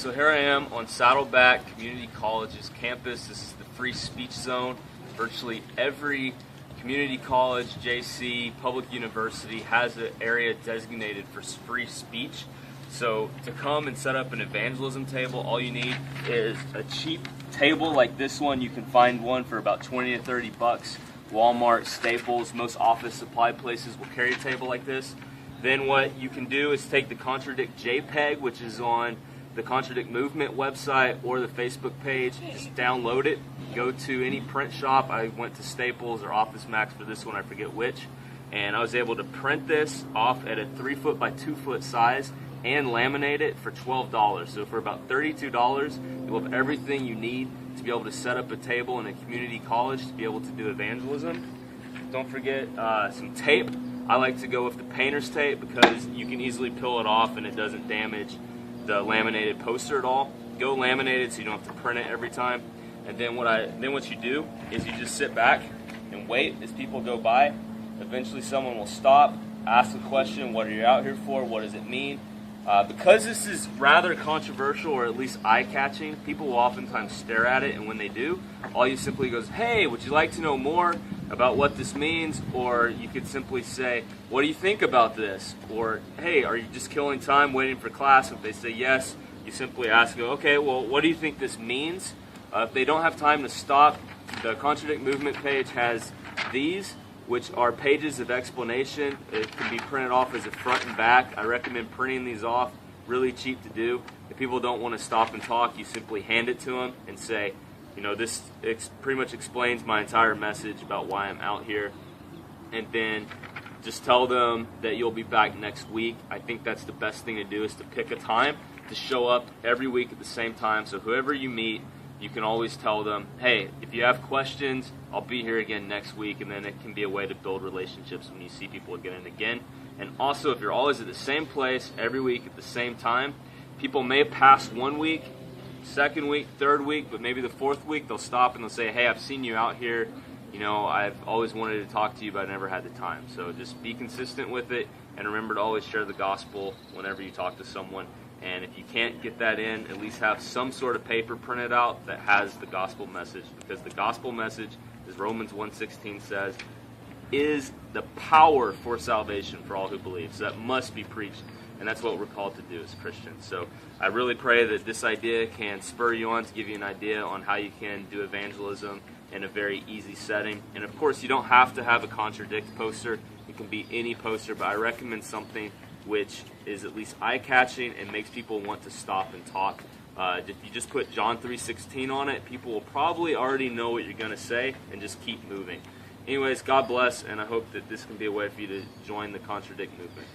so here I am on Saddleback Community College's campus. This is the free speech zone. Virtually every community college, JC, public university has an area designated for free speech. So to come and set up an evangelism table, all you need is a cheap table like this one. You can find one for about 20 to 30 bucks. Walmart, Staples, most office supply places will carry a table like this. Then what you can do is take the Contradict JPEG, which is on the Contradict Movement website or the Facebook page. Just download it. Go to any print shop. I went to Staples or Office Max for this one, I forget which. And I was able to print this off at a 3 foot by 2 foot size and laminate it for $12. So for about $32, you'll have everything you need to be able to set up a table in a community college to be able to do evangelism. Don't forget some tape. I like to go with the painter's tape because you can easily peel it off and it doesn't damage the laminated poster at all. Go laminated so you don't have to print it every time. And then what you do is you just sit back and wait as people go by. Eventually someone will stop, ask a question, what are you out here for, what does it mean? Because this is rather controversial, or at least eye-catching, people will oftentimes stare at it, and when they do, all you simply goes, hey, would you like to know more about what this means? Or you could simply say, what do you think about this? Or, hey, are you just killing time waiting for class? If they say yes, you simply ask, okay, well, what do you think this means? If they don't have time to stop, the Contradict Movement page has these, which are pages of explanation. It can be printed off as a front and back. I recommend printing these off, really cheap to do. If people don't want to stop and talk, you simply hand it to them and say, you know, this pretty much explains my entire message about why I'm out here. And then just tell them that you'll be back next week. I think that's the best thing to do, is to pick a time to show up every week at the same time. So whoever you meet, you can always tell them, hey, if you have questions, I'll be here again next week, and then it can be a way to build relationships when you see people again and again. And also, if you're always at the same place every week at the same time, people may pass 1 week, second week, third week, but maybe the fourth week they'll stop and they'll say, hey, I've seen you out here. You know, I've always wanted to talk to you, but I never had the time. So just be consistent with it, and remember to always share the gospel whenever you talk to someone. And if you can't get that in, at least have some sort of paper printed out that has the gospel message, because the gospel message, as Romans 1:16 says, is the power for salvation for all who believe. So that must be preached, and that's what we're called to do as Christians. So I really pray that this idea can spur you on to give you an idea on how you can do evangelism in a very easy setting. And of course, you don't have to have a Contradict poster. It can be any poster, but I recommend something which is at least eye-catching and makes people want to stop and talk. If you just put John 3:16 on it, people will probably already know what you're going to say and just keep moving. Anyways, God bless, and I hope that this can be a way for you to join the Contradict movement.